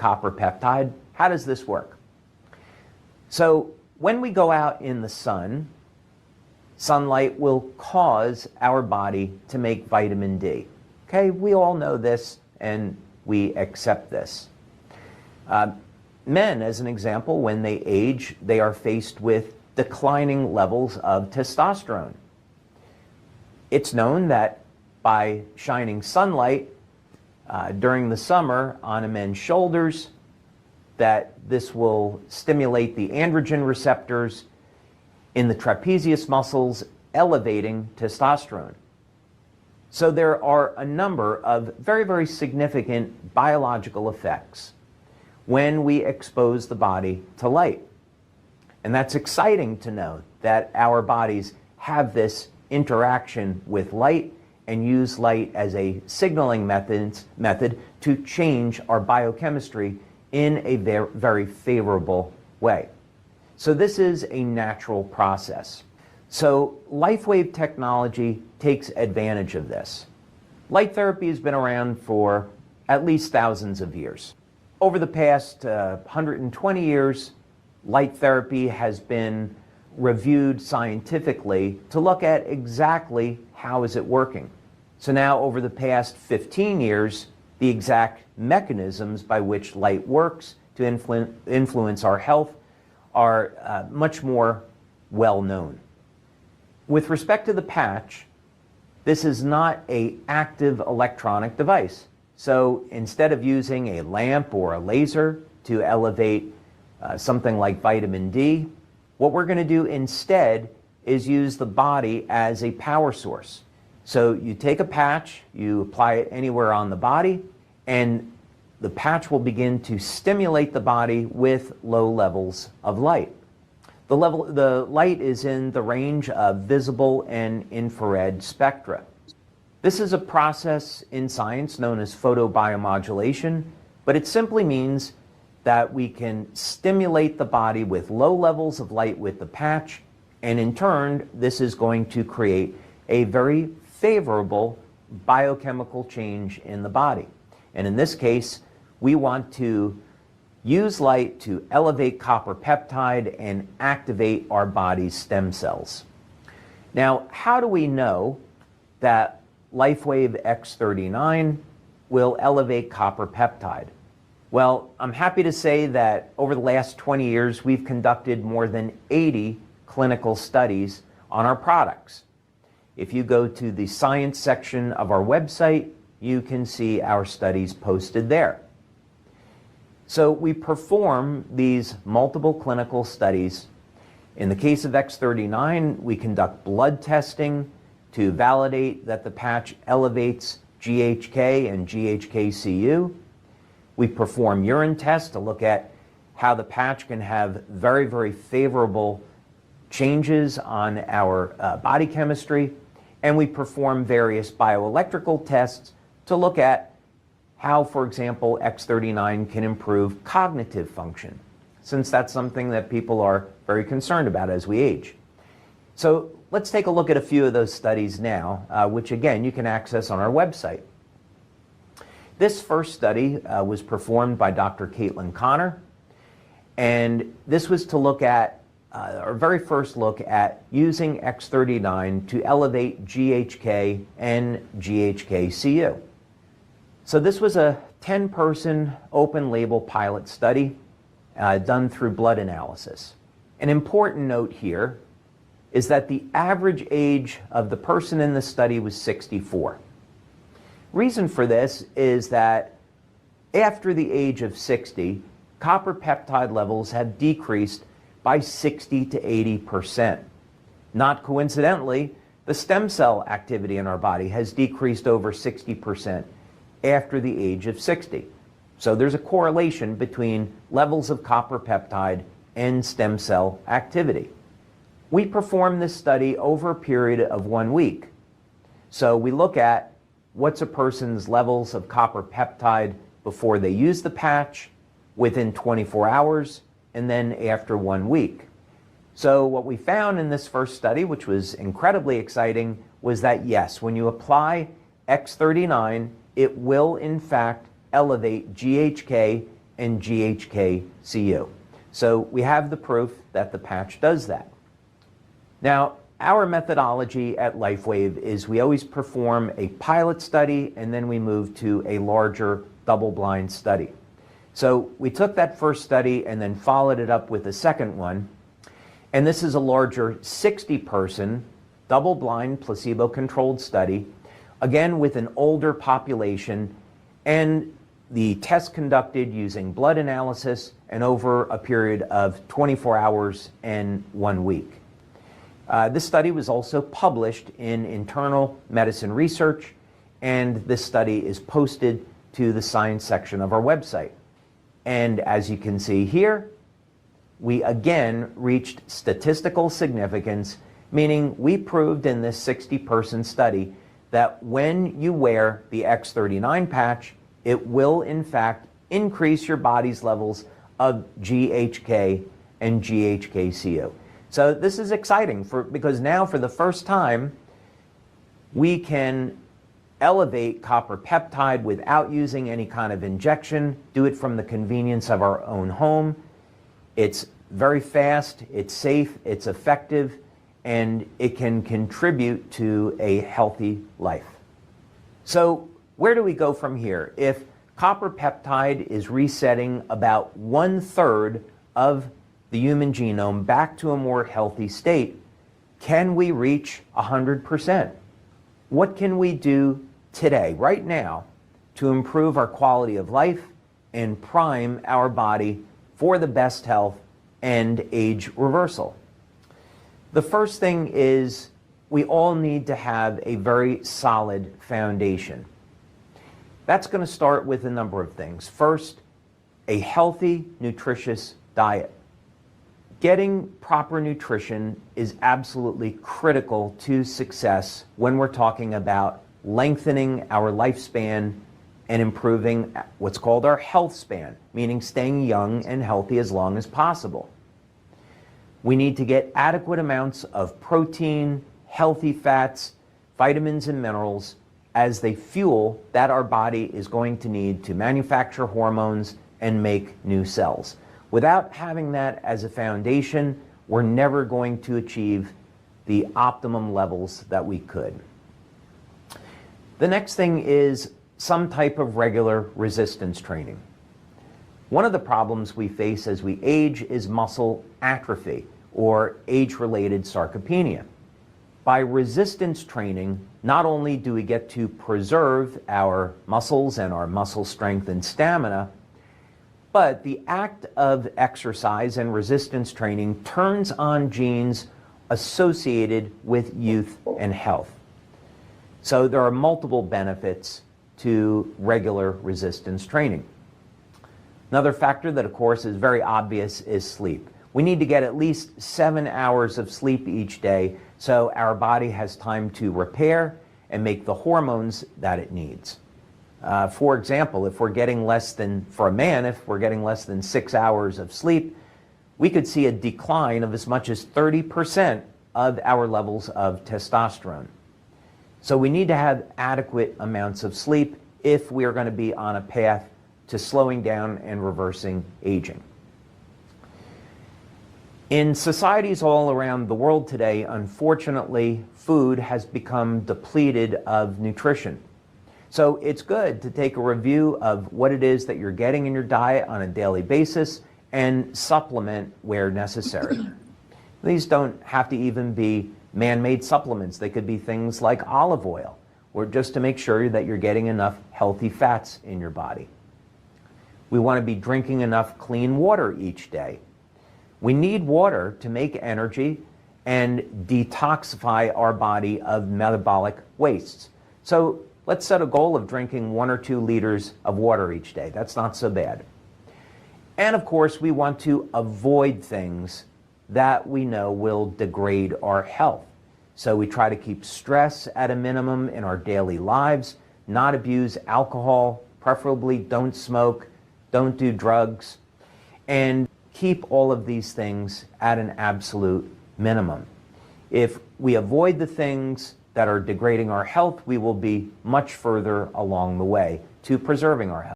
copper peptide. How does this work? So when we go out in the sun, sunlight will cause our body to make vitamin D. Okay, we all know this and we accept this. Men, as an example, when they age, they are faced with declining levels of testosterone. It's known that by shining sunlight during the summer on a man's shoulders, that this will stimulate the androgen receptors in the trapezius muscles, elevating testosterone. So there are a number of very, very significant biological effects when we expose the body to light. And that's exciting to know that our bodies have this interaction with light and use light as a signaling method to change our biochemistry in a very favorable way. So this is a natural process. So LifeWave technology takes advantage of this. Light therapy has been around for at least thousands of years. Over the past 120 years, light therapy has been reviewed scientifically to look at exactly how is it working. So now over the past 15 years, the exact mechanisms by which light works to influence our health are much more well known. With respect to the patch, this is not an active electronic device. So instead of using a lamp or a laser to elevate something like vitamin D, what we're going to do instead is use the body as a power source. So you take a patch, you apply it anywhere on the body, and the patch will begin to stimulate the body with low levels of light. The light is in the range of visible and infrared spectra. This is a process in science known as photobiomodulation, but it simply means that we can stimulate the body with low levels of light with the patch, and in turn, this is going to create a very favorable biochemical change in the body. And in this case, we want to use light to elevate copper peptide and activate our body's stem cells. Now, how do we know that LifeWave X39 will elevate copper peptide? Well, I'm happy to say that over the last 20 years, we've conducted more than 80 clinical studies on our products. If you go to the science section of our website, you can see our studies posted there. So we perform these multiple clinical studies. In the case of X39, we conduct blood testing to validate that the patch elevates GHK and GHK-Cu. We perform urine tests to look at how the patch can have very, very favorable changes on our body chemistry. And we perform various bioelectrical tests to look at how, for example, X39 can improve cognitive function, since that's something that people are very concerned about as we age. So let's take a look at a few of those studies now, which again, you can access on our website. This first study was performed by Dr. Caitlin Connor, and this was to look at, our very first look at using X39 to elevate GHK and GHK-Cu. So this was a 10-person open-label pilot study done through blood analysis. An important note here is that the average age of the person in the study was 64. Reason for this is that after the age of 60, copper peptide levels have decreased by 60 to 80%. Not coincidentally, the stem cell activity in our body has decreased over 60% after the age of 60. So there's a correlation between levels of copper peptide and stem cell activity. We perform this study over a period of 1 week. So we look at what's a person's levels of copper peptide before they use the patch, within 24 hours, and then after 1 week. So what we found in this first study, which was incredibly exciting, was that yes, when you apply X39, it will in fact elevate GHK and GHK-Cu. So we have the proof that the patch does that. Now, our methodology at LifeWave is we always perform a pilot study and then we move to a larger double-blind study. So we took that first study and then followed it up with a second one. And this is a larger 60-person, double-blind, placebo-controlled study, again with an older population, and the test conducted using blood analysis and over a period of 24 hours and 1 week. This study was also published in Internal Medicine Research, and this study is posted to the science section of our website. And as you can see here, we again reached statistical significance, meaning we proved in this 60-person study that when you wear the X39 patch, it will in fact increase your body's levels of GHK and GHK-Cu. So this is exciting because now for the first time we can elevate copper peptide without using any kind of injection, do it from the convenience of our own home. It's very fast, it's safe, it's effective, and it can contribute to a healthy life. So where do we go from here? If copper peptide is resetting about 1/3 of the human genome back to a more healthy state, can we reach 100%? What can we do today, right now, to improve our quality of life and prime our body for the best health and age reversal? The first thing is we all need to have a very solid foundation. That's going to start with a number of things. First, a healthy, nutritious diet. Getting proper nutrition is absolutely critical to success when we're talking about lengthening our lifespan and improving what's called our health span, meaning staying young and healthy as long as possible. We need to get adequate amounts of protein, healthy fats, vitamins and minerals as they fuel that our body is going to need to manufacture hormones and make new cells. Without having that as a foundation, we're never going to achieve the optimum levels that we could. The next thing is some type of regular resistance training. One of the problems we face as we age is muscle atrophy or age-related sarcopenia. By resistance training, not only do we get to preserve our muscles and our muscle strength and stamina, but the act of exercise and resistance training turns on genes associated with youth and health. So there are multiple benefits to regular resistance training. Another factor that, of course, is very obvious is sleep. We need to get at least 7 hours of sleep each day so our body has time to repair and make the hormones that it needs. For example, if we're getting less than, for a man, if we're getting less than 6 hours of sleep, we could see a decline of as much as 30% of our levels of testosterone. So we need to have adequate amounts of sleep if we are going to be on a path to slowing down and reversing aging. In societies all around the world today, unfortunately, food has become depleted of nutrition. So it's good to take a review of what it is that you're getting in your diet on a daily basis and supplement where necessary. These don't have to even be man-made supplements. They could be things like olive oil, or just to make sure that you're getting enough healthy fats in your body. We want to be drinking enough clean water each day. We need water to make energy and detoxify our body of metabolic wastes. So let's set a goal of drinking 1 or 2 liters of water each day. That's not so bad. And of course, we want to avoid things that we know will degrade our health. So we try to keep stress at a minimum in our daily lives, not abuse alcohol, preferably don't smoke, don't do drugs, and keep all of these things at an absolute minimum. If we avoid the things that are degrading our health, we will be much further along the way to preserving our health.